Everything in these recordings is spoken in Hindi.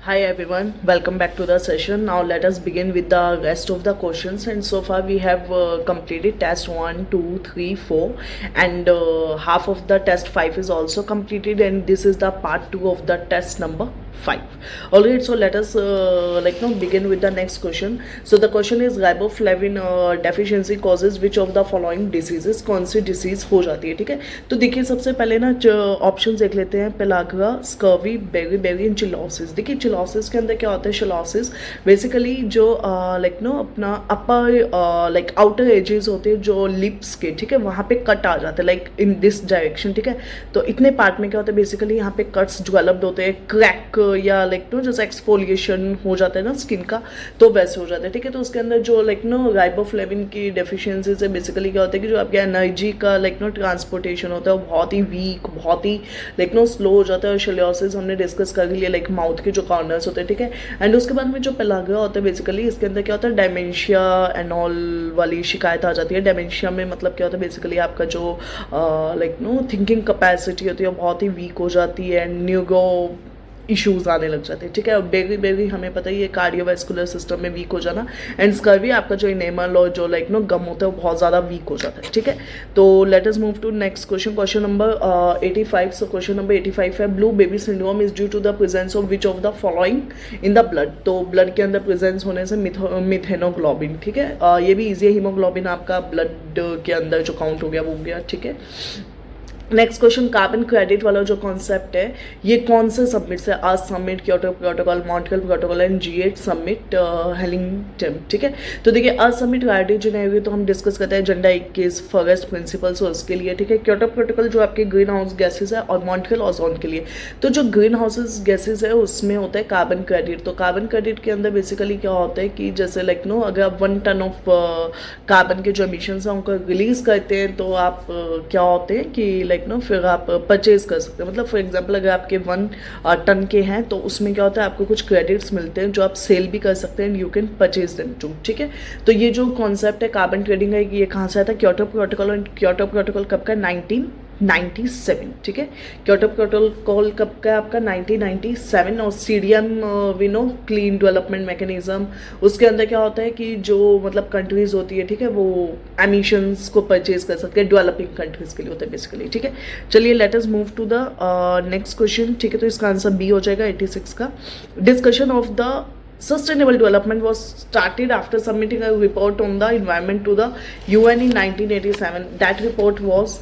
Hi everyone, welcome back to the session. Now let us begin with the rest of the questions. And so far we have completed test 1, 2, 3, 4, and half of the test 5 is also completed, and this is the part 2 of the test number 5. Alright, so let us begin with the next question. So the question is riboflavin deficiency causes which of the following diseases? कौन सी डिसीज हो जाती है? ठीक है, तो देखिए सबसे पहले ना ऑप्शन देख लेते हैं. Pellagra, scurvy, beri and cheilosis. देखिए चिलोसिस के अंदर क्या होता है? चिलोसिस बेसिकली जो अपना अपर आउटर एजेस होते हैं जो लिप्स के, ठीक है, वहाँ पे कट आ जाते हैं लाइक इन दिस डायरेक्शन. ठीक है, तो इतने पार्ट में क्या होता है? बेसिकली यहाँ पे कट्स डेवलप्ड होते हैं, क्रैक या जैसे एक्सफोलिएशन हो जाता है ना स्किन का, तो वैसे हो जाता है. ठीक है, तो उसके अंदर जो राइबोफ्लेविन की डेफिशिएंसी से बेसिकली क्या होता है कि जो आपके एनर्जी का ट्रांसपोर्टेशन होता है वो बहुत ही वीक, बहुत ही स्लो हो जाता है. और शिलियोसिस हमने डिस्कस कर लिया लाइक माउथ के जो कॉर्नर्स होते हैं. ठीक है, एंड उसके बाद में जो पेलाग्रा होता है बेसिकली इसके अंदर क्या होता है? डायमेंशिया एंड ऑल वाली शिकायत आ जाती है. डायमेंशिया में मतलब क्या होता है? बेसिकली आपका जो थिंकिंग कैपेसिटी होती है वो बहुत ही वीक हो जाती है, एंड न्यूरो इश्यूज आने लग जाते हैं. ठीक है, और बेरी हमें पता ही है कार्डियोवैस्कुलर सिस्टम में वीक हो जाना, एंड स्कर्वी आपका जो इनेमल और जो गम होता है वो बहुत ज़्यादा वीक हो जाता है. ठीक है, तो let us move to next question. Question number 85. So question number 85 है blue baby syndrome is due to the presence of which of the following in the blood. तो ब्लड के अंदर प्रेजेंस होने से मिथेनोग्लोबिन. ठीक है, ये भी ईजी है. हीमोग्लोबिन आपका ब्लड के अंदर जो काउंट हो गया वो हो गया. ठीक है, नेक्स्ट क्वेश्चन कार्बन क्रेडिट वाला जो कॉन्सेप्ट है ये कौन से समिट से? आज summit, Kyoto Protocol, Montreal Protocol and G8 summit, हेलिंगटन. ठीक है, तो देखिए आज समिट क्रेडिट जो नहीं हुई तो हम डिस्कस करते हैं एजेंडा 21 फॉरेस्ट प्रिंसिपल्स और उसके लिए. ठीक है, क्योटो प्रोटोकॉल जो आपके ग्रीन हाउस गैसेज है, और मॉन्ट्रियल ओजोन के लिए. तो जो ग्रीन हाउसेज गैसेज है उसमें होता है कार्बन क्रेडिट. तो कार्बन क्रेडिट के अंदर बेसिकली क्या होता है कि जैसे अगर आप 1 टन ऑफ कार्बन के जो एमिशन है उनको रिलीज करते हैं तो आप क्या होते हैं कि फिर आप परचेज कर सकते हैं. मतलब फॉर एग्जांपल अगर आपके 1 टन के हैं तो उसमें क्या होता है? आपको कुछ क्रेडिट्स मिलते हैं जो आप सेल भी कर सकते हैं, and you can purchase them too. ठीक है, तो ये जो कॉन्सेप्ट है कार्बन ट्रेडिंग है ये कहाँ से आता है? Kyoto protocol. And Kyoto protocol कब का? 1997. ठीक है, क्योटो प्रोटोकॉल कब का है आपका? 1997. और CDM we know clean development mechanism, उसके अंदर क्या होता है कि जो कंट्रीज होती है, ठीक है, वो एमिशंस को परचेज कर सकते हैं. डेवलपिंग कंट्रीज के लिए होता है बेसिकली. ठीक है, चलिए let us move to the next question. ठीक है, तो इसका आंसर बी हो जाएगा 86 का. Discussion of the Sustainable development was started after submitting a report on the environment to the UN in 1987. That report was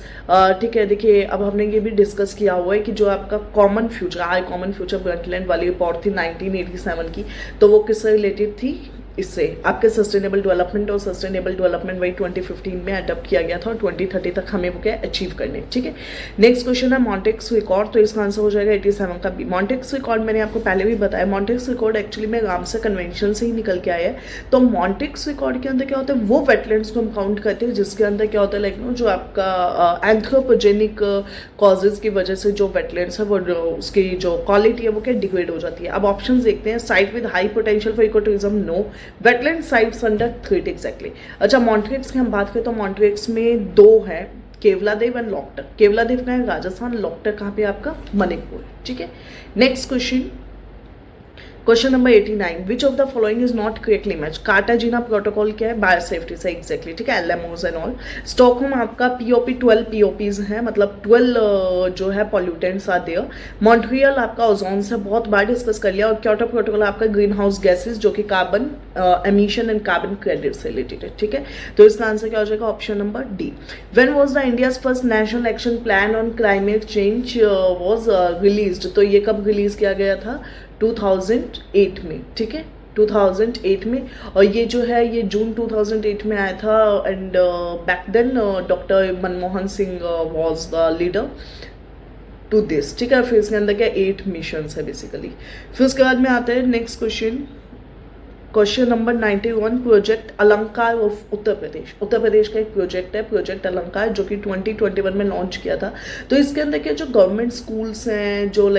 ठीक है, देखिए अब हमने ये भी डिस्कस किया हुआ है कि जो आपका कॉमन फ्यूचर ब्रंटलैंड वाली रिपोर्ट थी 1987 की, तो वो किससे रिलेटेड थी? इससे आपके सस्टेनेबल डेवलपमेंट, और सस्टेनेबल डेवलपमेंट वही 2015 में अडॉप्ट किया गया था और 2030 तक हमें वो क्या अचीव करने. ठीक है, नेक्स्ट क्वेश्चन है मॉन्टेक्स रिकॉर्ड. तो इसका आंसर हो जाएगा 87 का बी. मॉन्टेक्स रिकॉर्ड मैंने आपको पहले भी बताया, मॉन्टेक्स रिकॉर्ड एक्चुअली में रामसर कन्वेंशन से ही निकल के आया है. तो मॉन्टेक्स रिकॉर्ड के अंदर क्या होता है? वो वेटलैंड्स को हम काउंट करते हैं जिसके अंदर क्या होता है जो आपका एंथ्रोपोजेनिक कॉजेज की वजह से जो वेटलैंड्स है वो उसकी जो क्वालिटी है वो क्या डिग्रेड हो जाती है. अब ऑप्शन देखते हैं. Site with high potential for ecotourism, no. Wetland sites under threat, exactly. अच्छा, मॉन्ट्रेक्स की हम बात करें तो मॉन्ट्रेक्स में 2 है, केवलादेव एंड लॉक्टर. केवलादेव का है राजस्थान, लॉक्टर कहाँ पे आपका? मणिपुर. ठीक है, next question number 89. Which of the following is not correctly match? Cartagena protocol क्या है? बायोसेफ्टी से, एग्जैक्टली. ठीक है, LMOs एंड ऑल. स्टॉकहोम आपका POP 12 POPs है, मतलब 12 जो है पॉल्यूटेंट्स आर देयर. मॉन्ट्रियल आपका ओजोन से बहुत बार डिस्कस कर लिया. और क्योटो प्रोटोकॉल आपका ग्रीन हाउस गैसेज जो कि carbon emission and carbon credit से रिलेटेड है. ठीक है, तो इसका आंसर क्या हो जाएगा? Option number D. When was the India's first national action plan on climate change was released? तो ये कब रिलीज किया गया था? 2008 में. ठीक है, 2008 में. और ये जो है ये जून 2008 में आया था. And back then doctor Manmohan Singh was the leader to this. ठीक है, फिर इसके अंदर क्या 8 मिशंस है बेसिकली. फिर उसके बाद में आता है next question. Question number 91. Project अलंकार ऑफ उत्तर प्रदेश. उत्तर प्रदेश का एक प्रोजेक्ट है, प्रोजेक्ट अलंकार, जो कि 2021 में लॉन्च किया था. तो इसके अंदर क्या जो गवर्नमेंट स्कूल्स हैं जो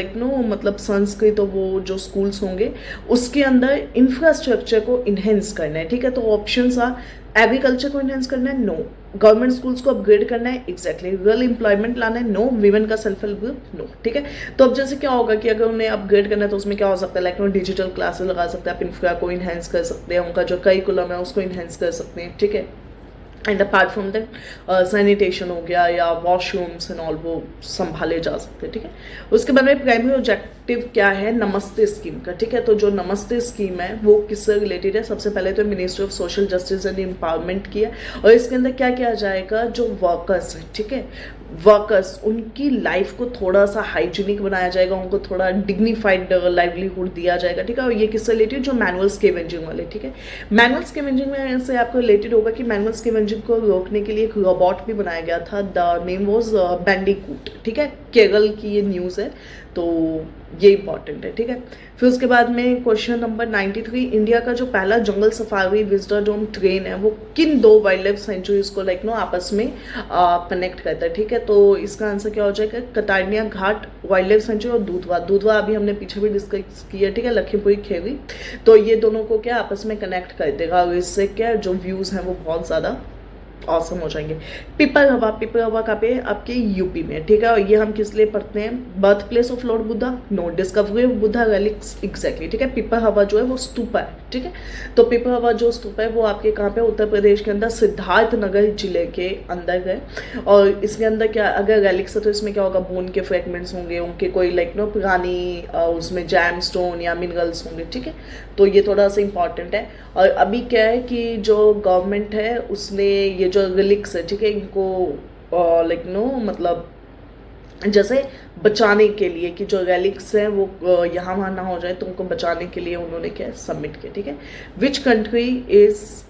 संस्कृत और वो जो स्कूल्स होंगे उसके अंदर इंफ्रास्ट्रक्चर को इन्हेंस करना है. ठीक है, तो ऑप्शंस आर एग्रीकल्चर को इन्हेंस करना है, नो. गवर्नमेंट स्कूल्स को अपग्रेड करना है, एग्जैक्टली रियल एम्प्लॉयमेंट लाना है, नो वीमेन का सेल्फ हेल्प ग्रुप, नो, ठीक है। तो अब जैसे क्या होगा कि अगर उन्हें अपग्रेड करना है तो उसमें क्या हो सकता है, लाइक डिजिटल क्लासेस लगा सकते हैं, आप इंफ्रा को इन्हेंस कर सकते हैं, उनका जो करिकुलम है उसको इन्हेंस कर सकते हैं, ठीक है। And apart from that sanitation हो गया या वॉशरूम्स एंड ऑल वो संभाले जा सकते हैं, ठीक है। उसके बाद में प्राइमरी ऑब्जेक्टिव क्या है नमस्ते स्कीम का, ठीक है। तो जो नमस्ते स्कीम है वो किससे रिलेटेड है, सबसे पहले तो ministry of social justice and empowerment की है, और इसके अंदर क्या किया जाएगा, जो वर्कर्स हैं, ठीक है, वर्कर्स उनकी लाइफ को थोड़ा सा हाइजीनिक बनाया जाएगा, उनको थोड़ा डिग्निफाइड लाइवलीहुड दिया जाएगा, ठीक है। और ये किससे रिलेटेड, जो मैनुअल स्केवेंजिंग वाले, ठीक है। मैनुअल स्केवेंजिंग में से आपको रिलेटेड होगा कि मैनुअल स्केवेंजिंग को रोकने के लिए एक रोबोट भी बनाया गया था, द नेम वॉज बैंडिकूट, ठीक है। केरल की ये न्यूज़ है, तो ये इंपॉर्टेंट है, ठीक है। फिर उसके बाद में क्वेश्चन नंबर 93, इंडिया का जो पहला जंगल सफारी विजडम ट्रेन है वो किन 2 वाइल्ड लाइफ सेंचुरीज को लाइक नो आपस में कनेक्ट करता है, ठीक है। तो इसका आंसर क्या हो जाएगा, कतारनिया घाट वाइल्ड लाइफ सेंचुरी और दूधवा अभी हमने पीछे भी डिस्कस किया, ठीक है, लखीमपुर खीरी। तो ये दोनों को क्या आपस में कनेक्ट कर देगा, और इससे क्या जो व्यूज़ हैं वो बहुत ज़्यादा ऑसम हो जाएंगे। पिपल हवा कहाँ पे, आपके यूपी में, ठीक है। और ये हम किस लिए पढ़ते हैं, birth place of lord Buddha, no, discovery of Buddha relics, exactly, ठीक है। पिपल हवा जो है वो स्तूपा है, ठीक है। तो पिपल हवा जो स्तूपा है वो आपके कहाँ पे, उत्तर प्रदेश के अंदर सिद्धार्थ नगर जिले के अंदर है। और इसके अंदर क्या, अगर रेलिक्स है तो इसमें क्या होगा, बोन के फ्रेगमेंट्स होंगे, उनके कोई लाइक नो पुरानी उसमें जैम स्टोन या मिनरल्स होंगे, ठीक है। तो ये थोड़ा सा इंपॉर्टेंट है। और अभी क्या है कि जो गवर्नमेंट है उसने ये जो रिलिक्स है, ठीक है, इनको लाइक नो मतलब जैसे बचाने के लिए कि जो रेलिक्स हैं वो यहाँ वहाँ ना हो जाए, तो उनको बचाने के लिए उन्होंने क्या सबमिट किया, ठीक है। Which country is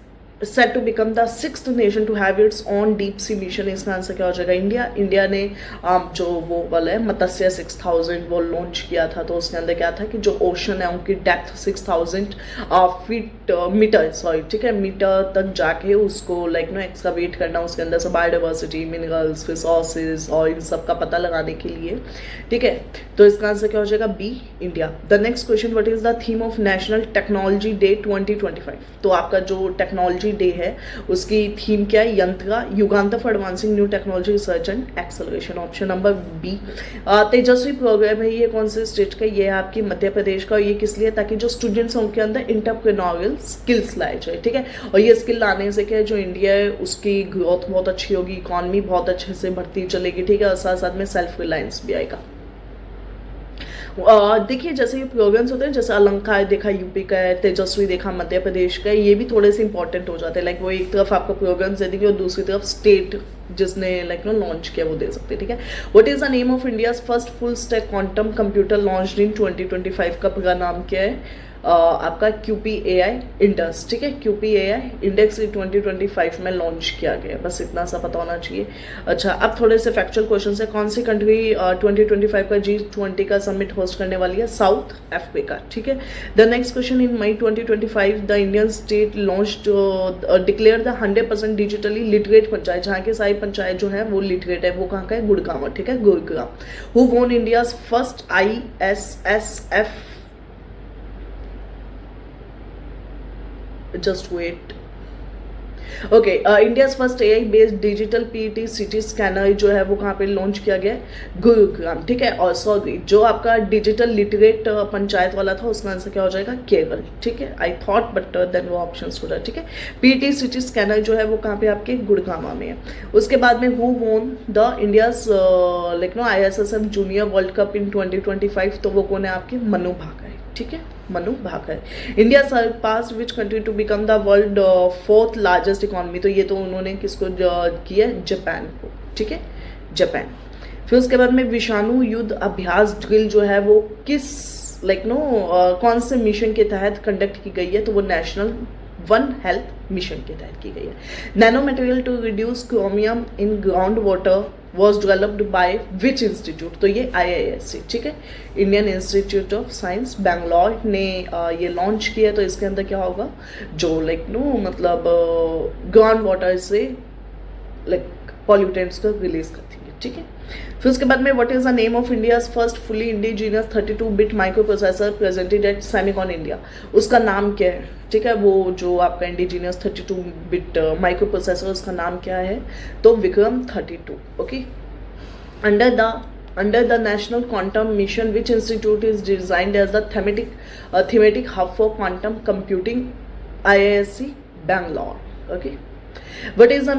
set to become the 6th nation to have its own deep sea mission, इसका आंसर क्या हो जाएगा, इंडिया ने जो वो वाला है मत्स्य 6000 वो लॉन्च किया था। तो उसके अंदर क्या था कि जो ओशन है उनकी डेप्थ 6000 मीटर, सॉरी, ठीक है, मीटर तक जाके उसको लाइक नो एक्सकवेट करना, उसके अंदर से बायोडाइवर्सिटी, मिनरल्स, रिसोर्सेज और इन सब का पता लगाने के लिए, ठीक है। तो इसका आंसर क्या हो जाएगा, B, India. The next question, what is the theme of national technology day 2025। तो आपका जो टेक्नोलॉजी डे है उसकी थीम क्या है, Yantra Yugantar for advancing new technology research and acceleration, option number B. Tejasvi program है, ये कौन से स्टेट का, ये है आपकी मध्य प्रदेश का। और ये किस लिए, ताकि जो स्टूडेंट्स हैं उनके अंदर इंटरप्रेन्योरियल स्किल्स लाए जाए, ठीक है। और ये स्किल लाने से क्या है, जो इंडिया है उसकी ग्रोथ बहुत अच्छी होगी, इकॉनमी बहुत अच्छे से बढ़ती चलेगी, ठीक है। और साथ साथ में सेल्फ रिलायंस भी आएगा। देखिए जैसे ये प्रोग्राम्स होते हैं, जैसे अलंकार देखा यूपी का है, तेजस्वी देखा मध्य प्रदेश का है, ये भी थोड़े से इंपॉर्टेंट हो जाते हैं। लाइक वो एक तरफ आपको प्रोग्राम्स दे देंगे और दूसरी तरफ स्टेट जिसने लाइक नो लॉन्च किया वो दे सकते हैं, ठीक है। What is the name of India's first full stack quantum computer launched in 2025 का पूरा नाम क्या है, आपका QPAI इंडेक्स, ठीक है। QPAI इंडेक्स 2025 में लॉन्च किया गया, बस इतना सा पता होना चाहिए। अच्छा, अब थोड़े से फैक्चुअल क्वेश्चन है, कौन सी कंट्री 2025 का G20 का समिट होस्ट करने वाली है, साउथ अफ्रीका, ठीक है। The next question, in May 2025 the Indian state launched declare the 100% digitally literate panchayat, जहाँ के सारी पंचायत जो है वो लिटरेट है, वो कहाँ का है, गुड़गांव, ठीक है, गुड़गांव। हु वोन India's first ISSF, just wait, okay, India's first AI based digital PET city scanner जो है वो कहाँ पे लॉन्च किया गया है, गुरुग्राम, ठीक है। और सॉरी, जो आपका डिजिटल लिटरेट पंचायत वाला था उसका आंसर क्या हो जाएगा, केरल, ठीक है। आई थॉट बट देन वो ऑप्शन छोड़ा, ठीक है। PET सिटी स्कैनर जो है वो कहाँ पे आपके गुड़गांव में है। उसके बाद में who won the India's like no ISSF junior world cup in 2025, तो वो कौन है आपके, मनु भाकर, ठीक है, Manu Bhaker. India surpass which country to become the world 4th largest economy, तो ये तो उन्होंने किसको किया, जापान को, ठीक है, जापान। फिर उसके बाद में विषाणु युद्ध अभ्यास ड्रिल जो है वो किस लाइक नो कौन से मिशन के तहत कंडक्ट की गई है, तो वो नेशनल वन हेल्थ मिशन के तहत की गई है। Nano material to reduce chromium in ground water was developed by which institute, तो ये IISc, ठीक है, Indian Institute of Science Bangalore ने ये लॉन्च किया। तो इसके अंदर क्या होगा, जो लाइक नो मतलब ग्राउंड वाटर से लाइक पॉल्यूटेंट्स को रिलीज करती है, ठीक है। फिर उसके बाद में what is the name of India's first fully indigenous 32-बिट microprocessor presented at Semicon India, उसका नाम क्या है, ठीक है। वो जो आपका इंडिजिनियस 32-बिट माइक्रो प्रोसेसर उसका नाम क्या है, तो Vikram 32। Okay. Under the National Quantum Mission, which institute is designed as the thematic hub for quantum computing? IISc Bangalore. Okay. What is the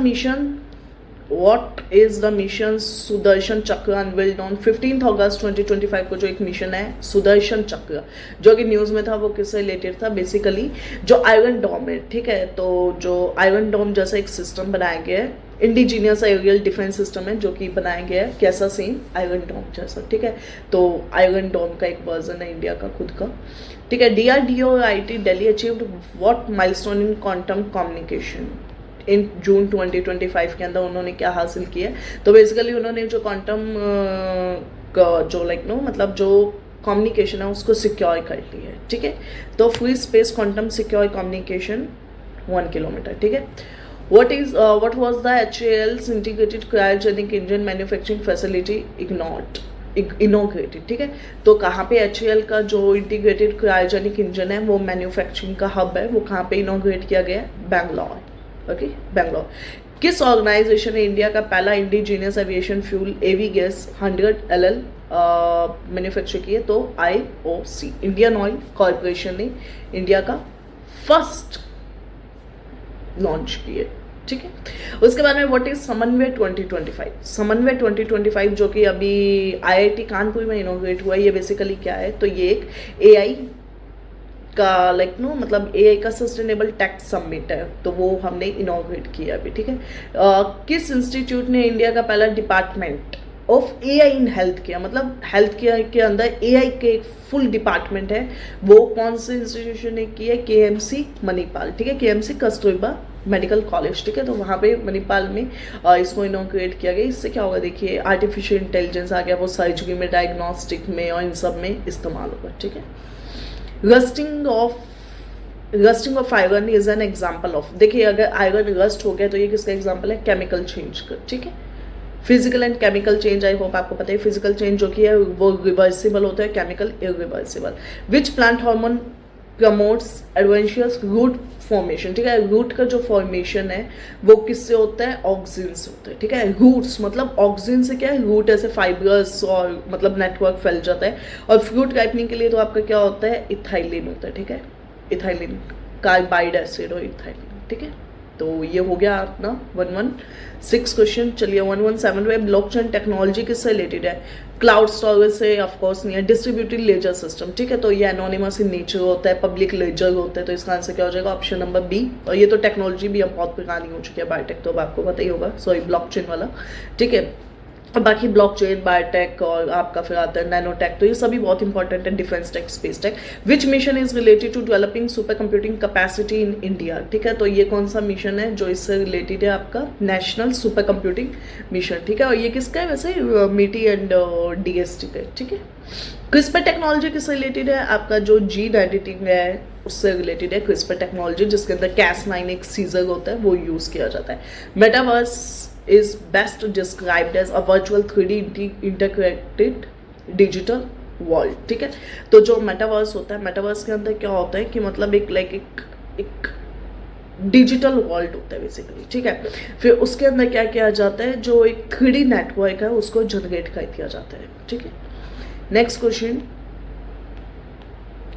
mission Sudarshan चक्र अनवेल्ड ऑन 15 अगस्त 2025 को जो एक मिशन है सुदर्शन चक्र, जो कि न्यूज़ में था, वो किससे रिलेटेड था, बेसिकली जो आयरन डोम है, ठीक है। तो जो आयरन डोम जैसा एक सिस्टम बनाया गया है, इंडिजीनियस एरियल डिफेंस सिस्टम है जो कि बनाया गया है, कैसा, सेम आयरन डोम जैसा, ठीक है। तो आयरन डोम का एक वर्जन है इंडिया का खुद का, ठीक है। DRDO और IIT Delhi achieved what milestone in quantum communication in June 2025 के अंदर उन्होंने क्या हासिल किया, तो बेसिकली उन्होंने जो क्वांटम जो मतलब जो कम्युनिकेशन है उसको सिक्योर कर लिया है, ठीक है। तो free space quantum secure communication 1 kilometre, ठीक है। what was the HAL's integrated cryogenic engine manufacturing facility inaugurated, ठीक है। तो कहाँ पे HAL का जो इंटीग्रेटेड क्रायोजेनिक इंजन है वो मैन्युफैक्चरिंग का हब है, वो कहाँ पे इनोग्रेट किया गया है, बैंगलोर। ओके, बैंगलोर। किस ऑर्गेनाइजेशन ने इंडिया का पहला इंडिजीनियस एविएशन फ्यूल एवी गैस 100 LL मैन्युफैक्चर किए, तो IOC इंडियन ऑयल कॉर्पोरेशन ने इंडिया का फर्स्ट लॉन्च किए, ठीक है। उसके बाद में व्हाट इज समन्वय 2025? समन्वय 2025 जो कि अभी IIT कानपुर में इनोग्रेट हुआ है, ये बेसिकली क्या है, तो ये एक AI का मतलब AI का सस्टेनेबल टेक समिट है, तो वो हमने इनोग्रेट किया अभी, ठीक है। किस इंस्टीट्यूट ने इंडिया का पहला department of AI in health care, मतलब हेल्थ केयर के अंदर AI के एक फुल डिपार्टमेंट है, वो कौन से इंस्टीट्यूशन ने किया है, KMC मणिपाल, ठीक है। KMC कस्तूरबा मेडिकल कॉलेज, ठीक है। तो वहाँ पे मणिपाल में इसको इनोग्रेट किया गया। इससे क्या होगा, देखिए आर्टिफिशियल इंटेलिजेंस आ गया, वो सर्जरी में, डायग्नोस्टिक में और इन सब में इस्तेमाल होगा, ठीक है। Rusting of iron is an example of, देखिए अगर आयरन रस्ट हो गया तो ये किसका एग्जाम्पल है, केमिकल चेंज का, ठीक है। Physical and chemical change, I hope आपको पता है, फिजिकल चेंज जो कि है वो रिवर्सिबल होता है, chemical irreversible. Which plant hormone promotes adventitious root formation, ठीक है। रूट का जो फॉर्मेशन है वो किससे होता है, ऑक्सीजन से होता है, ठीक है। रूट्स मतलब ऑक्सीजन से क्या है, रूट ऐसे फाइबर्स और मतलब नेटवर्क फैल जाता है। और फ्रूट राइपनिंग के लिए तो आपका क्या होता है, इथाइलिन होता है, ठीक है। इथाइलिन कार्बाइड एसिड और इथाइलिन, ठीक है। तो ये हो गया अपना 116 क्वेश्चन। चलिए 117 में ब्लॉकचेन टेक्नोलॉजी किससे रिलेटेड है, क्लाउड स्टोरेज से ऑफकोर्स नहीं है, डिस्ट्रीब्यूटेड लेजर सिस्टम, ठीक है। तो ये एनोनिमस इन नेचर होता है, पब्लिक लेजर होता है, तो इसका आंसर क्या हो जाएगा, ऑप्शन नंबर बी। और ये तो टेक्नोलॉजी भी अब बहुत पुरानी हो चुकी है, बायोटेक तो अब आपको पता ही होगा, सॉरी ब्लॉकचेन वाला, ठीक है। बाकी ब्लॉकचेन, बायोटेक और आपका फिर आता है नैनोटेक, तो ये सभी बहुत इंपॉर्टेंट है, defence tech, space tech. Which mission is related to developing super computing capacity in India, ठीक है। तो ये कौन सा मिशन है जो इससे रिलेटेड है, आपका नेशनल सुपर कंप्यूटिंग मिशन, ठीक है। और ये किसका है वैसे, मीटी एंड DST का, ठीक है। क्रिस्पर टेक्नोलॉजी किससे रिलेटेड है, आपका जो जीन एडिटिंग है उससे रिलेटेड है क्रिस्पर टेक्नोलॉजी, जिसके अंदर Cas9 एक सीजर होता है, वो यूज किया जाता है। Metaverse is best described as a virtual 3D integrated digital world, ठीक है। तो जो मेटावर्स होता है, मेटावर्स के अंदर क्या होता है कि मतलब एक डिजिटल वर्ल्ड होता है बेसिकली, ठीक है। फिर उसके अंदर क्या किया जाता है, जो एक 3D नेटवर्क है उसको जनरेट कर दिया जाता है, ठीक है। Next question,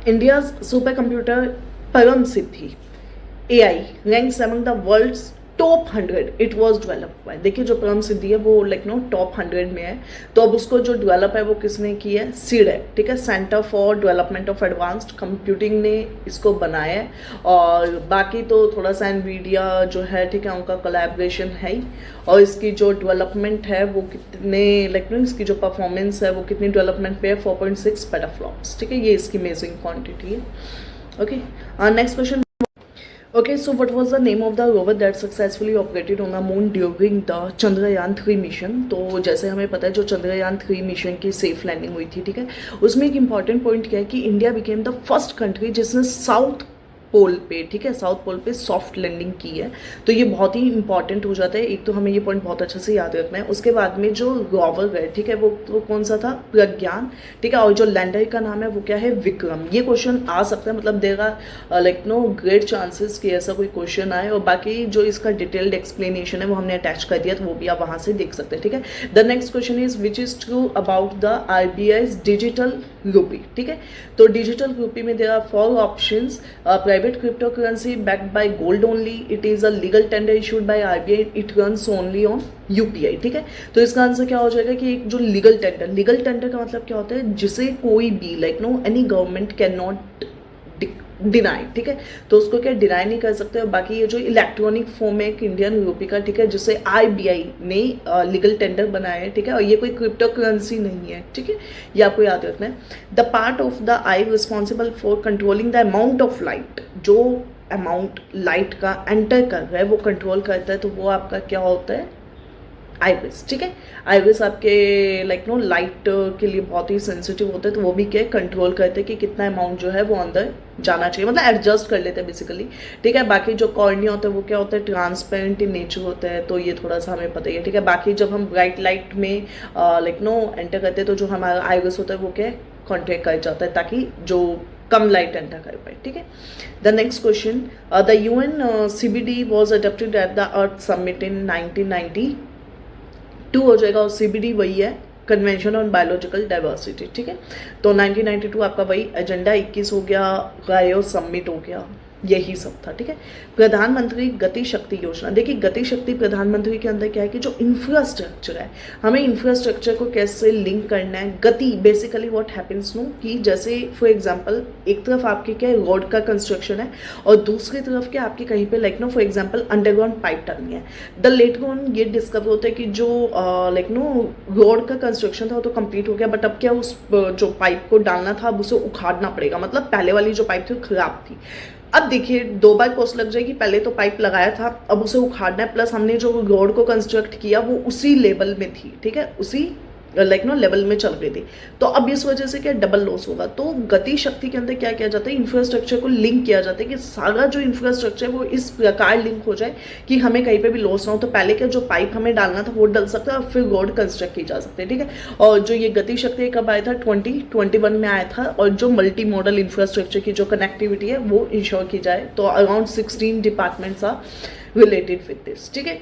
India super computer Param Siddhi AI ranks among the world's top 100 it was developed by, देखिए जो परम सिद्धि है वो टॉप 100 में है, तो अब उसको जो डेवलप है वो किसने की है, सीड है, ठीक है। Centre for development of advanced computing ने इसको बनाया है। और बाकी तो थोड़ा सा एनवीडिया जो है, ठीक है, उनका कोलैबोरेशन है ही। और इसकी जो डेवलपमेंट है वो कितने इसकी जो परफॉर्मेंस है वो कितनी डेवलपमेंट पे है, 4.6 पेटाफ्लॉप्स, ठीक है। ये इसकी मेजरिंग क्वान्टिटी है, okay. Next question, okay, so what was the name of the rover that successfully operated on the moon during the Chandrayaan 3 mission? तो जैसे हमें पता है जो चंद्रयान 3 मिशन की सेफ लैंडिंग हुई थी, ठीक है, उसमें एक इंपॉर्टेंट पॉइंट क्या है कि India became the first country जिसने साउथ पोल पे, ठीक है, साउथ पोल पे सॉफ्ट लैंडिंग की है। तो ये बहुत ही इंपॉर्टेंट हो जाता है। एक तो हमें ये पॉइंट बहुत अच्छे से याद रखना है। उसके बाद में जो रोवर गए, ठीक है, वो तो कौन सा था, प्रज्ञान, ठीक है, और जो लैंडर का नाम है वो क्या है, विक्रम। ये क्वेश्चन आ सकता है, मतलब देगा लाइक नो ग्रेट चांसेस कि ऐसा कोई क्वेश्चन आए। और बाकी जो इसका डिटेल्ड एक्सप्लेनेशन है वो हमने अटैच कर दिया, तो वो भी आप वहाँ से देख सकते हैं, ठीक है। The next question is which is true about the RBI's digital rupee, ठीक है। तो डिजिटल रूपी में there are 4 options. Private crypto currency backed by gold only, it is a legal tender issued by RBI, it runs only on UPI, ठीक है। तो इसका आंसर क्या हो जाएगा कि एक जो लीगल टेंडर का मतलब क्या होता है, जिसे कोई भी like no any government can not deny, ठीक है, तो उसको क्या डिनाई नहीं कर सकते। और बाकी ये जो इलेक्ट्रॉनिक फॉर्म है एक इंडियन रूपी का, ठीक है, जिसे RBI ने लीगल टेंडर बनाया है, ठीक है, और ये कोई क्रिप्टो करेंसी नहीं है, ठीक है, ये आपको याद रखना है। The part of the I responsible for controlling the amount of light, जो अमाउंट लाइट का एंटर कर रहा है वो कंट्रोल करता है, तो वो आपका क्या होता है, आईरिस, ठीक है। आईरिस आपके लाइक नो लाइट के लिए बहुत ही सेंसिटिव होते हैं, तो वो भी क्या कंट्रोल करते हैं कि कितना अमाउंट जो है वो अंदर जाना चाहिए, मतलब एडजस्ट कर लेते हैं बेसिकली, ठीक है। बाकी जो कॉर्निया होता है वो क्या होता है, ट्रांसपेरेंट इन नेचर होता है, तो ये थोड़ा सा हमें पता ही है, ठीक है। बाकी जब हम ब्राइट लाइट में लाइक नो एंटर करते हैं तो जो हमारा आईरिस होता है वो क्या है, कॉन्ट्रैक्ट कर जाता है, ताकि जो कम लाइट एंटर कर पाए, ठीक है। The next question, the UN CBD was adopted at the earth summit in 1992 हो जाएगा, और CBD वही है, कन्वेंशन ऑन बायोलॉजिकल डाइवर्सिटी, ठीक है। तो 1992 आपका वही, एजेंडा 21 हो गया, रायो समिट हो गया, यही सब था, ठीक है। प्रधानमंत्री गति शक्ति योजना, देखिए गति शक्ति प्रधानमंत्री के अंदर क्या है कि जो इंफ्रास्ट्रक्चर है, हमें इंफ्रास्ट्रक्चर को कैसे लिंक करना है। गति बेसिकली व्हाट हैपेंस नो कि जैसे फॉर एग्जांपल एक तरफ आपके क्या है रोड का कंस्ट्रक्शन है, और दूसरी तरफ क्या आपके कहीं पे like no for example underground pipe डालनी है। द लेटर ऑन ये डिस्कवर होता है कि जो लाइक नो रोड का कंस्ट्रक्शन था वो तो कंप्लीट हो गया, बट अब क्या उस जो पाइप को डालना था अब उसे उखाड़ना पड़ेगा, मतलब पहले वाली जो पाइप थी वो खराब थी। अब देखिए 2 बार कॉस्ट लग जाएगी, पहले तो पाइप लगाया था, अब उसे उखाड़ना है, प्लस हमने जो रोड को कंस्ट्रक्ट किया वो उसी लेवल में थी, ठीक है, उसी लाइक नो लेवल में चल रही थी, तो अब इस वजह से क्या डबल लॉस होगा। तो गति शक्ति के अंदर क्या किया जाता है, इंफ्रास्ट्रक्चर को लिंक किया जाता है कि सारा जो इंफ्रास्ट्रक्चर है वो इस प्रकार लिंक हो जाए कि हमें कहीं पे भी लॉस ना हो। तो पहले क्या जो पाइप हमें डालना था वो डल सकता है, और फिर रोड कंस्ट्रक्ट की जा सकती है, ठीक है। और जो ये गति शक्ति कब आया था, 2021 में आया था, और जो मल्टी मॉडल इंफ्रास्ट्रक्चर की जो कनेक्टिविटी है वो इंश्योर की जाए, तो around 16 departments are related with this, ठीक है।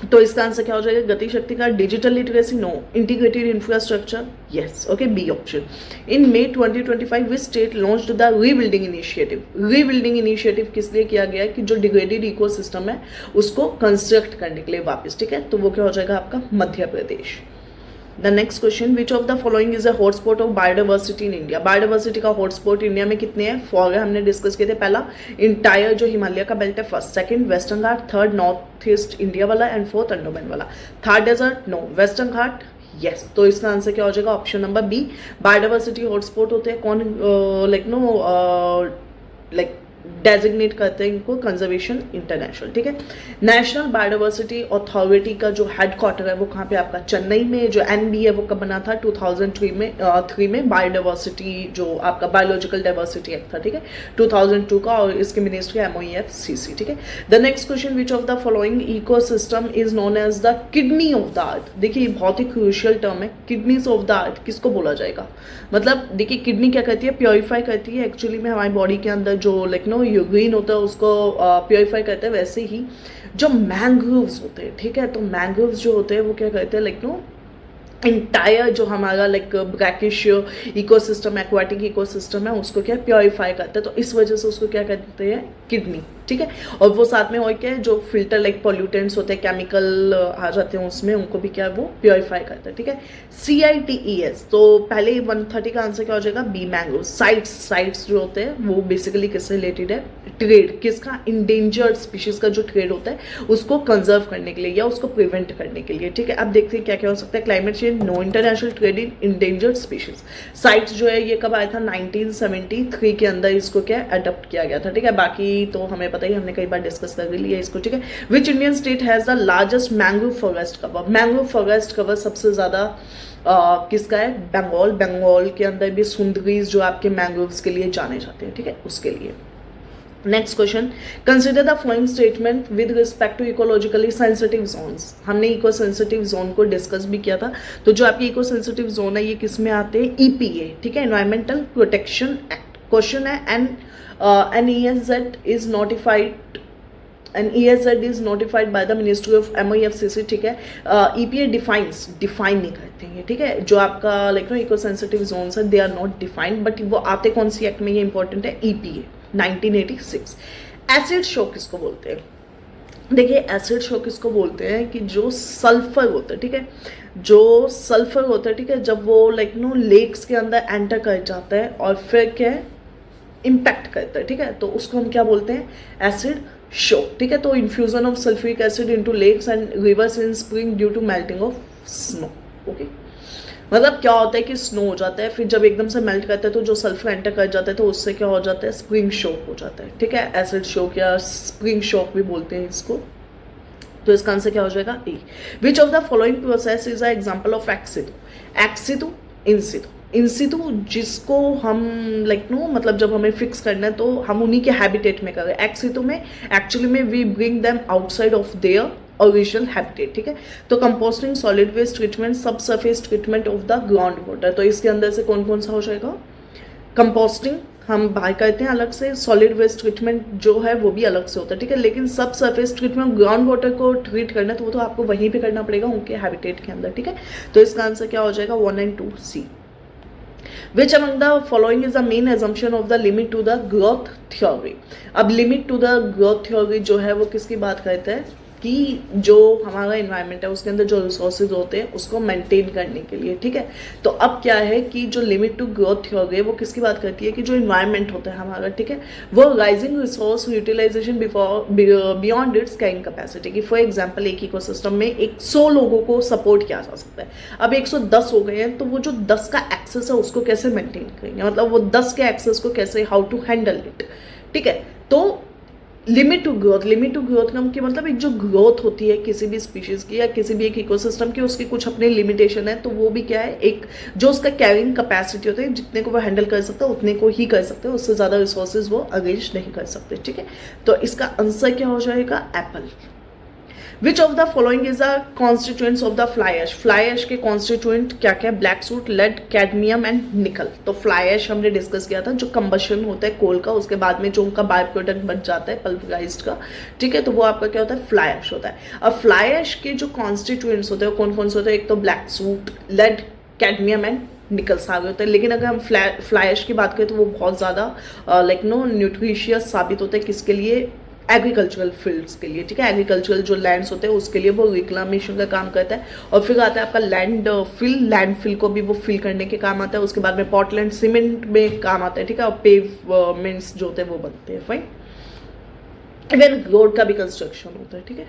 तो इसका आंसर क्या हो जाएगा, गति शक्ति का digital literacy no, integrated infrastructure yes, okay, B option. In May 2025 which state launched the rebuilding initiative. Rebuilding initiative किस लिए किया गया है कि जो डिग्रेडेड इकोसिस्टम है उसको कंस्ट्रक्ट करने के लिए वापस, ठीक है, तो वो क्या हो जाएगा आपका Madhya Pradesh. The next question, which of the following is a hotspot of biodiversity in India. Biodiversity का हॉटस्पॉट इंडिया में कितने हैं, 4 है, हमने डिस्कस किए थे। पहला इंटायर जो हिमालय का बेल्ट है, first, second western Ghat, third north east India वाला, एंड फोर्थ अंडमान वाला। Third desert no, western Ghat yes, तो इसका आंसर क्या हो जाएगा, option number B. Biodiversity hotspot होते हैं कौन, लाइक नो लाइक डेजिग्नेट करते हैं इनको, कंजर्वेशन इंटरनेशनल, ठीक है। नेशनल बायोडाइवर्सिटी अथॉरिटी का जो हेडक्वार्टर है वो कहाँ पे आपका, चेन्नई में। जो NB है वो कब बना था, 2003 में बायोडाइवर्सिटी जो आपका बायोलॉजिकल डाइवर्सिटी एक्ट था, ठीक है, 2002 का, और इसके मिनिस्ट्री MOEFCC, ठीक है। The next question, which of the following ecosystem is known as the kidney of the earth. देखिए ये बहुत ही क्रूशियल टर्म है, किडनीज ऑफ द अर्थ किसको बोला जाएगा, मतलब देखिए किडनी क्या करती है, प्योरीफाई करती है एक्चुअली में हमारी बॉडी के अंदर जो लाइक नो यूरिन होता है उसको प्योरीफाई करते हैं। वैसे ही जो मैंग्रोव्स होते हैं, ठीक है, तो मैंग्रोव्स जो होते हैं वो क्या करते हैं लाइक नो इंटायर जो हमारा like brackish ecosystem, aquatic ecosystem है उसको क्या प्योरीफाई करते हैं, तो इस वजह से उसको क्या कहते हैं, किडनी, ठीक है। और वो साथ में और क्या है, जो फिल्टर लाइक पॉल्यूटेंट्स होते हैं, केमिकल आ जाते हैं उसमें, उनको भी क्या है वो प्योरीफाई करते हैं, ठीक है। CITES, तो पहले 130 का आंसर क्या हो जाएगा, बी मैंग्रोव। साइट्स जो होते हैं वो बेसिकली किससे रिलेटेड है, ट्रेड किसका, इंडेंजर्ड स्पीशीज का जो ट्रेड होता है उसको कंजर्व करने के लिए या उसको प्रिवेंट करने के लिए, ठीक है। अब देखते हैं क्या क्या हो सकता है, climate change no, international trade in endangered species. CITES जो है ये कब आया था, 1973 के अंदर इसको क्या अडॉप्ट किया गया था, ठीक है। बाकी तो हमें पता ही, हमने कई बार डिस्कस कर लिया इसको, ठीक है। Which Indian state has the largest mangrove forest cover. Mangrove forest cover सबसे ज्यादा किसका है, बंगाल के अंदर भी सुंदरीज जो आपके मैंग्रोव्स के लिए जाने जाते हैं, ठीक है, उसके लिए। Next question, consider the flowing statement with respect to ecologically sensitive zones. हमने इको सेंसिटिव जोन को डिस्कस भी किया था। तो जो आपकी इको सेंसिटिव जोन है ये किस में आते हैं, ईपीए, ठीक है, एनवायरमेंटल प्रोटेक्शन एक्ट। क्वेश्चन है an ESZ is notified an ESZ is notified by the ministry of MIFCC, ठीक है। EPA डिफाइन नहीं करते हैं, ठीक है, जो आपका like no eco sensitive zones है they are not defined, but वो आते कौन सी एक्ट में, ये इंपॉर्टेंट है, EPA 1986। एसिड शो किसको बोलते हैं, देखिए एसिड शो किसको बोलते हैं कि जो सल्फर होता है, ठीक है, जो सल्फर होता है, ठीक है, जब वो लाइक नो लेक्स के अंदर एंटर कर जाता है और फिर क्या है इम्पैक्ट करता है, ठीक है, तो उसको हम क्या बोलते हैं, एसिड शो, ठीक है। तो infusion of sulphuric acid into lakes and rivers in spring due to melting of snow, okay. मतलब क्या होता है कि स्नो हो जाता है, फिर जब एकदम से मेल्ट करता है तो जो सल्फर एंटर कर जाता है तो उससे क्या हो जाता है, स्प्रिंग शॉक हो जाता है, ठीक है, एसिड शॉक या स्प्रिंग शॉक भी बोलते हैं इसको। तो इसका आंसर क्या हो जाएगा, A. Which of the following process is a example of ex situ, in situ जिसको हम लाइक नो मतलब जब हमें फिक्स करना है तो हम उन्हीं के हैबिटेट में करें। एक्सितु में एक्चुअली में we bring them outside of their original habitat, ठीक है। तो composting, solid waste treatment, sub surface treatment of the ground water, तो इसके अंदर से कौन कौन सा हो जाएगा, कंपोस्टिंग हम बाहर करते हैं अलग से, सॉलिड वेस्ट ट्रीटमेंट जो है वो भी अलग से होता है, ठीक है, लेकिन सब सरफेस ट्रीटमेंट ग्राउंड वाटर को ट्रीट करना है तो वो तो आपको वहीं पे करना पड़ेगा उनके हैबिटेट के अंदर, ठीक है। तो इसका आंसर क्या हो जाएगा, 1 and 2 C। Which among the following is the main assumption of the limit to the growth theory? अब limit to the growth theory जो है वो किसकी बात करते हैं कि जो हमारा इन्वायरमेंट है उसके अंदर जो रिसोर्सेज होते हैं उसको मेंटेन करने के लिए, ठीक है। तो अब क्या है कि जो लिमिट टू ग्रोथ थ्योरी है वो किसकी बात करती है कि जो इन्वायरमेंट होता है हमारा, ठीक है, वो rising resource utilization beyond its carrying capacity की। फॉर एग्जांपल एक इकोसिस्टम में 100 लोगों को सपोर्ट किया जा सकता है, अब 110 हो गए हैं तो वो जो 10 का एक्सेस है उसको कैसे मेंटेन करेंगे, मतलब वो 10 के एक्सेस को कैसे, हाउ टू हैंडल इट, ठीक है। तो लिमिट टू ग्रोथ का मतलब एक जो ग्रोथ होती है किसी भी स्पीशीज की या किसी भी एक इकोसिस्टम की, उसकी कुछ अपने लिमिटेशन है, तो वो भी क्या है, एक जो उसका कैरिंग कैपेसिटी होता है, जितने को वो हैंडल कर सकता है उतने को ही कर सकते हैं, उससे ज़्यादा रिसोर्सेज वो अरेंज नहीं कर सकते, ठीक है। तो इसका आंसर क्या हो जाएगा, apple. Which of the following is the constituents of the fly ash, fly ash के कॉन्स्टिट्यूएंट क्या क्या, black soot, lead, cadmium and nickel. तो फ्लाई ऐश हमने डिस्कस किया था, जो कंबशन होता है कोल का, उसके बाद में जो उनका बाय प्रोडक्ट बन जाता है पल्वराइज्ड का, ठीक है, तो वो आपका क्या होता है, फ्लाई ऐश होता है। अब फ्लाई ऐश के जो कॉन्स्टिट्यूएंट्स होते हैं कौन कौन से होते हैं, एक तो black soot, lead, cadmium and nickel सारे होते हैं, लेकिन अगर हम फ्लाई ऐश की बात करें तो वो बहुत ज़्यादा लाइक नो न्यूट्रिशियस साबित होता है किसके लिए, एग्रीकल्चरल फील्ड्स के लिए, ठीक है, एग्रीकल्चरल जो लैंड्स होते हैं उसके लिए वो रिक्लामेशन का काम करता है। और फिर आता है आपका लैंड फिल को भी वो फिल करने के काम आता है, उसके बाद में पोर्टलैंड सीमेंट में काम आता है, ठीक है, और पेवमेंट्स जो होते हैं वो बनते हैं, फाइन। इवन रोड का भी कंस्ट्रक्शन होता है, ठीक है।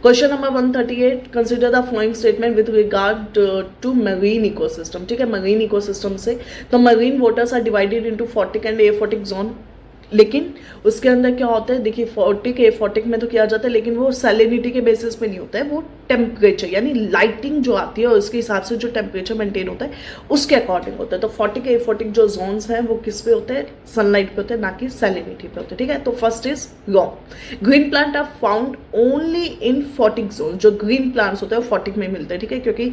Question number 138, consider the flowing statement with regard to marine ecosystem, ठीक है, मरीन इकोसिस्टम से तो marine waters are divided into photic and aphotic zone, लेकिन उसके अंदर क्या होता है, देखिए फोर्टिक एफोटिक में तो किया जाता है लेकिन वो सैलिनिटी के बेसिस पे नहीं होता है, वो टेम्परेचर यानी लाइटिंग जो आती है और उसके हिसाब से जो टेम्परेचर मेंटेन होता है उसके अकॉर्डिंग होता है। तो फोर्टिक एफोटिक जो जोन्स हैं वो किस पे होते हैं, सनलाइट पे होते हैं, ना कि सैलिनिटी पे होते हैं, ठीक है। तो first is wrong, green plant are found only in photic zone, जो ग्रीन प्लांट्स होते हैं वो फोर्टिक में मिलते हैं, ठीक है, क्योंकि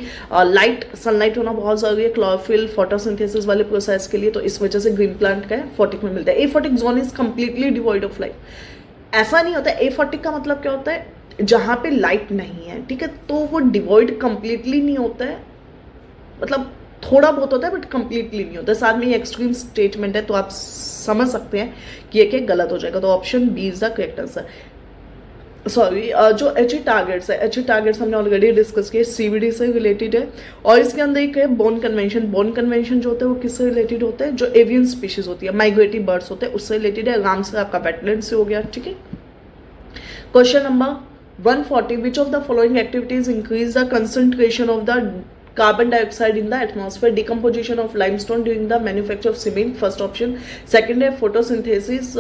लाइट सनलाइट होना बहुत जरूरी है क्लोरोफिल फोटोसिंथेसिस वाले प्रोसेस के लिए, तो इस वजह से ग्रीन प्लांट का है फोर्टिक में मिलता है। Aphotic zone is completely devoid of light. ऐसा नहीं होता, एफोटिक का मतलब क्या होता है, जहां पे लाइट नहीं है, ठीक है, तो वो डिवॉइड कंप्लीटली नहीं होता है, मतलब थोड़ा बहुत होता है बट कंप्लीटली नहीं होता है। साथ में ये एक्सट्रीम स्टेटमेंट है तो आप समझ सकते हैं कि ये गलत हो जाएगा, तो option B is the correct answer. Sorry, जो एचई टारगेट्स है, एचई टारगेट्स हमने ऑलरेडी डिस्कस किए, सीवीडी से रिलेटेड है, और इसके अंदर एक है बोन कन्वेंशन। बोन कन्वेंशन जो होता है वो किससे रिलेटेड होता है, जो एवियन स्पीशीज होती है, माइग्रेटरी बर्ड्स होते हैं, उससे रिलेटेड है। राम से आपका वेटलैंड से हो गया, ठीक है। Question number 140, which of the following activities increase the concentration of the carbon dioxide in the atmosphere, decomposition of limestone during the manufacture of cement, first option, second है photosynthesis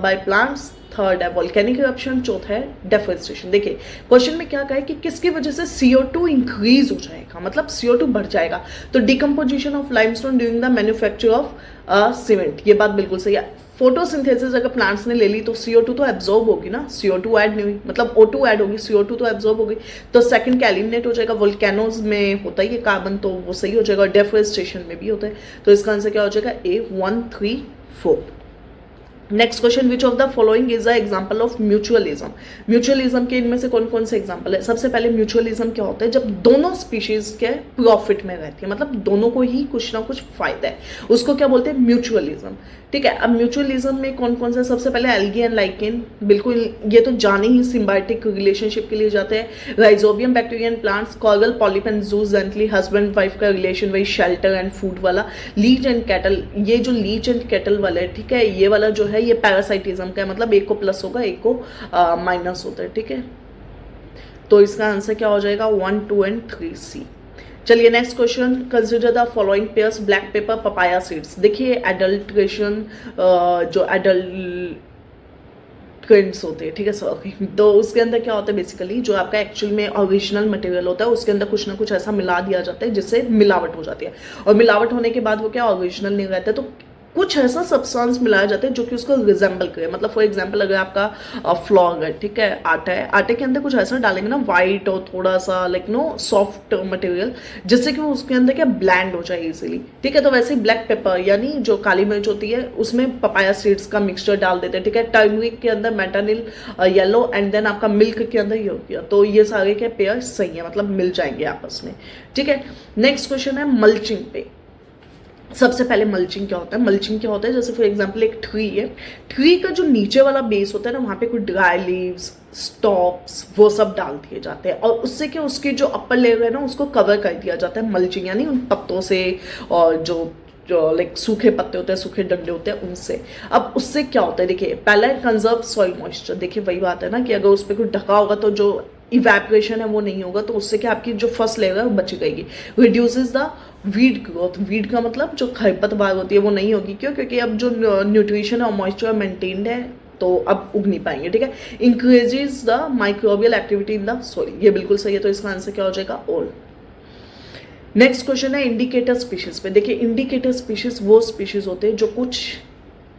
by plants, थर्ड है वॉल्केनिक इरप्शन, चौथा है डेफोरेस्टेशन। देखिए क्वेश्चन में क्या कहा है कि किसकी वजह से CO2 इंक्रीज हो जाएगा, मतलब CO2 बढ़ जाएगा, तो decomposition of limestone during the manufacture of cement, ये बात बिल्कुल सही है। फोटोसिंथेसिस अगर प्लांट्स ने ले ली तो CO2 तो एब्जॉर्ब होगी ना, CO2 ऐड नहीं हुई, मतलब O2 ऐड होगी, CO2 तो एब्जॉर्ब होगी, तो सेकंड क्या एलिमिनेट हो जाएगा। वोल्केनोज में होता ही है कार्बन, तो वो सही हो जाएगा। डेफोरेस्टेशन में भी होता है, तो इसका आंसर क्या हो जाएगा A 1 3 4। Next question, which of the following is the example of mutualism. Mutualism के इनमें से कौन कौन से एग्जाम्पल है। सबसे पहले म्यूचुअलिज्म क्या होता है, जब दोनों स्पीशीज के प्रॉफिट में रहती है, मतलब दोनों को ही कुछ ना कुछ फायदा है, उसको क्या बोलते हैं, म्यूचुअलिज्म। ठीक है, अब म्यूचुअलिज्म में कौन कौन सा, सबसे पहले एल्गी एंड लाइकेन, बिल्कुल ये तो जाने ही सिम्बायोटिक रिलेशनशिप के लिए जाते हैं। Rhizobium bacteria and plants, coral, polyp and जूस, जेंटली हस्बैंड वाइफ का रिलेशन, वही शेल्टर एंड फूड वाला। लीच एंड कैटल, ये जो लीच एंड कैटल वाला है, ठीक है, ये वाला जो है ये पैरासाइटिज्म का है, मतलब एक को प्लस होगा एक को माइनस होता है। ठीक है, तो इसका आंसर क्या हो जाएगा 1 2 एंड 3 C। चलिए next question, consider the following pairs black pepper papaya seeds. देखिए एडल्ट्रेशन, जो एडल्ट्रेंट्स होते हैं, ठीक है सॉरी, तो उसके अंदर क्या होता है, बेसिकली जो आपका एक्चुअल में ओरिजिनल मटेरियल होता है उसके अंदर कुछ ना कुछ ऐसा मिला दिया जाता है जिससे मिलावट हो जाती है, और मिलावट होने के बाद वो क्या ओरिजिनल नहीं रहता है, तो कुछ ऐसा सब्सटेंस मिलाया जाता है जो कि उसको रिजेंबल करे। मतलब फॉर एग्जांपल अगर आपका फ्लोर है, ठीक है, आटा है, आटे के अंदर कुछ ऐसा डालेंगे ना वाइट और थोड़ा सा लाइक नो सॉफ्ट मटेरियल, जिससे कि वो उसके अंदर क्या ब्लेंड हो जाए इजीली। ठीक है, तो वैसे ही ब्लैक पेपर यानी जो काली मिर्च होती है उसमें पपाया सीड्स का मिक्सचर डाल देते हैं। ठीक है, टर्मरिक के अंदर मेटानिल येलो, एंड देन आपका मिल्क के अंदर ये हो गया, तो ये सारे के पेयर सही है, मतलब मिल जाएंगे आपस में। ठीक है, नेक्स्ट क्वेश्चन है मल्चिंग पे। सबसे पहले मल्चिंग क्या होता है, मल्चिंग क्या होता है, जैसे फॉर एग्जांपल एक ट्री है, ट्री का जो नीचे वाला बेस होता है ना, वहाँ पे कुछ ड्राई लीव्स, स्टॉक्स, वो सब डाल दिए जाते हैं, और उससे क्या उसकी जो अपर लेयर है ना उसको कवर कर दिया जाता है मल्चिंग, यानी उन पत्तों से, और जो लाइक सूखे पत्ते होते हैं, सूखे डंडे होते हैं उनसे। अब उससे क्या होता है, देखिए पहला है कंजर्व सॉइल मॉइस्चर। देखिए वही बात है ना कि अगर उस पर कुछ ढका होगा तो जो इवेपोरेशन है वो नहीं होगा, तो उससे क्या आपकी जो फर्स्ट लेयर है वो बच गएगी। Reduces the weed growth, weed का मतलब जो खरपतवार होती है वो नहीं होगी, क्यों, क्योंकि अब जो न्यूट्रिशन और मॉइस्चर मेंटेन्ड है तो अब उग नहीं पाएंगे। ठीक है, increases the microbial activity in the soil, ये बिल्कुल सही है, तो इसका आंसर क्या हो जाएगा ऑल। नेक्स्ट क्वेश्चन है इंडिकेटर स्पीशीज पे। देखिए इंडिकेटर स्पीशीज वो स्पीशीज होते हैं जो कुछ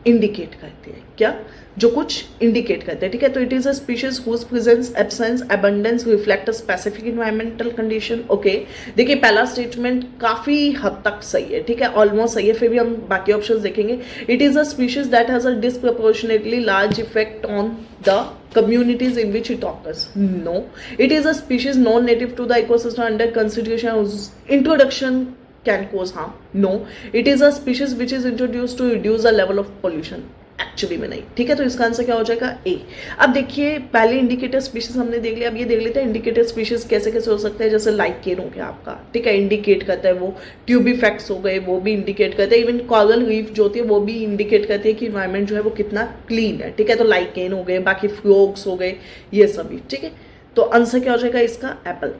इंडिकेट करते हैं, क्या, जो कुछ इंडिकेट करते हैं। ठीक है, तो it is a species whose presence, absence, abundance reflect a specific environmental condition. Okay, देखिए पहला स्टेटमेंट काफी हद तक सही है, ठीक है, ऑलमोस्ट सही है, फिर भी हम बाकी ऑप्शंस देखेंगे। It is a species that has a disproportionately large effect on the communities in which it occurs. No, it is a species non-native to the ecosystem under consideration whose introduction can cause harm. No, it is a species which is introduced to reduce the level of pollution. Actually में नहीं। ठीक है, तो इसका आंसर क्या हो जाएगा ए। अब देखिए पहले इंडिकेटर स्पीशीज हमने देख लिया, अब ये देख लेते हैं इंडिकेटर स्पीशीज कैसे कैसे हो सकते हैं। जैसे लाइकेन हो गया आपका, ठीक है, इंडिकेट करता है वो, ट्यूबिफैक्स हो गए वो भी इंडिकेट करते हैं, इवन कॉरल रीफ जो होती है वो भी इंडिकेट करते हैं कि इन्वायरमेंट जो है वो कितना क्लीन है। ठीक है, तो लाइकेन हो गए, बाकी फ्रोग्स हो गए, ये सभी। ठीक है, तो आंसर क्या हो जाएगा इसका Apple.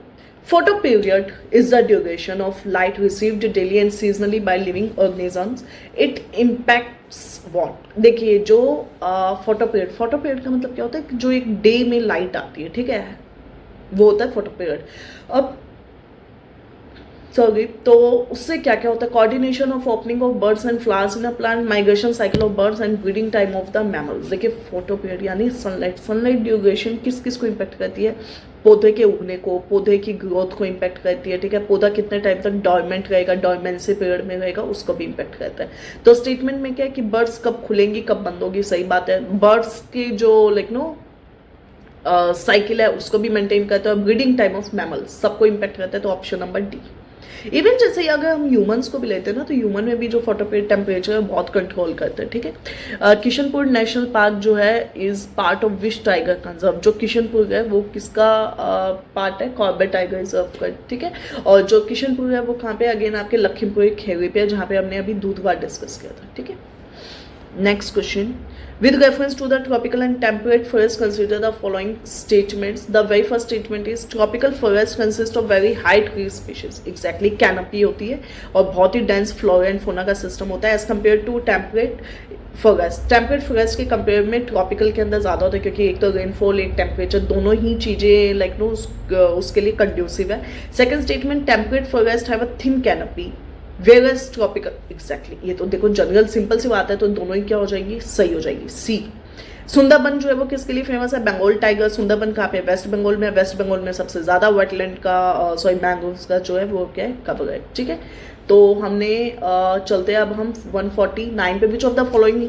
Photoperiod is the duration of light received daily and seasonally by living organisms. It impacts what? देखिए जो फोटोपीरियड, फोटोपीरियड का मतलब क्या होता है कि जो एक डे में लाइट आती है, ठीक है, वो होता है फोटोपीरियड। अब सॉरी, तो उससे क्या क्या होता है, coordination of opening of birds and flowers in a plant, migration cycle of birds and breeding time of the mammals. देखिए फोटोपीरियड यानी सनलाइट, सनलाइट ड्यूरेशन किस किस को इम्पैक्ट करती है, पौधे के उगने को, पौधे की ग्रोथ को इम्पैक्ट करती है। ठीक है, पौधा कितने टाइम तक डॉर्मेंट रहेगा, डॉर्मेंसी पीरियड में रहेगा, उसको भी इम्पैक्ट करता है। तो स्टेटमेंट में क्या है कि बर्ड्स कब खुलेंगी कब बंद होगी, सही बात है। बर्ड्स की जो लाइक नो साइकिल है उसको भी मेंटेन करता है, ब्रीडिंग टाइम ऑफ मैमल्स सबको इम्पैक्ट करता है, तो ऑप्शन नंबर डी। इवन जैसे अगर हम ह्यूमंस को भी लेते हैं ना, तो ह्यूमन में भी जो फोटोपीरियड टेम्परेचर है बहुत कंट्रोल करते हैं। ठीक है, किशनपुर नेशनल पार्क जो है is part of which tiger conserve. जो किशनपुर है वो किसका पार्ट है, कॉर्बेट टाइगर रिजर्व का। ठीक है, और जो किशनपुर है वो कहाँ पे, अगेन आपके लखीमपुर खेवी पे है, जहाँ पे हमने अभी दूधवार डिस्कस किया था। ठीक है, next question, with reference to the tropical and temperate forest, consider the following statements. The very first statement is tropical forest consists of very high tree species. Exactly, canopy होती है और बहुत ही dense flora and fauna का system होता है as compared to temperate forest. Temperate forest के कंपेयर में ट्रॉपिकल के अंदर ज़्यादा होता है, क्योंकि एक तो रेनफॉल एक टेम्परेचर दोनों ही चीज़ें लाइक नो उसके लिए कंड्यूसिव है। Second statement, temperate forest have a thin canopy, various tropical, exactly, ये तो देखो जनरल सिंपल सी बात है, तो दोनों ही क्या हो जाएगी, सही हो जाएगी। सी, सुंदरबन जो है वो किसके लिए फेमस है, बंगाल टाइगर। सुंदरबन कहाँ पे, वेस्ट बंगाल में। वेस्ट बंगाल में सबसे ज्यादा वेटलैंड का सॉरी मैंग्रोव्स का जो है वो क्या है, कवर है, ठीक है। तो हमने चलते हैं अब हम 149 पे, which of the following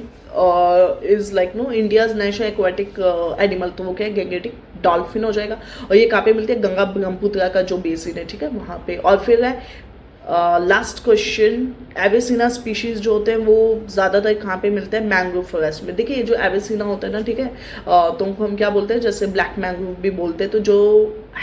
is like no India's national aquatic animal, तो वो क्या है, गैंगेटिक डॉल्फिन हो जाएगा। और ये कहाँ पे मिलती है, गंगा ब्रह्मपुत्र का जो बेसिन है, ठीक है, वहाँ पे। और फिर है लास्ट क्वेश्चन, एवेसिना स्पीशीज जो होते हैं वो ज़्यादातर कहाँ पे मिलते हैं, मैंग्रोव फॉरेस्ट में। देखिए ये जो एवेसिना होता है ना, ठीक है, तो उनको हम क्या बोलते हैं, जैसे ब्लैक मैंग्रोव भी बोलते हैं। तो जो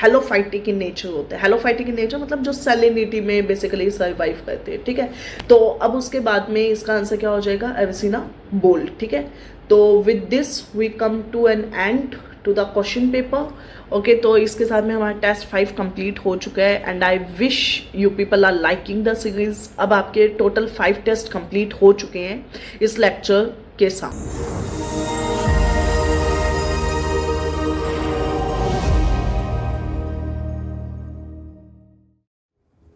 हेलोफाइटिक इन नेचर होते हैं, हेलोफाइटिक इन नेचर मतलब जो सैलिनिटी में बेसिकली सर्वाइव करते हैं, ठीक है। तो अब उसके बाद में इसका आंसर क्या हो जाएगा, एवेसिना बोल्ट, ठीक है। तो with this we come to an end to the question paper. Okay, तो इसके साथ में हमारा टेस्ट 5 कंप्लीट हो चुका है and I wish you people are liking the series. अब आपके टोटल 5 टेस्ट कंप्लीट हो चुके हैं इस लेक्चर के साथ।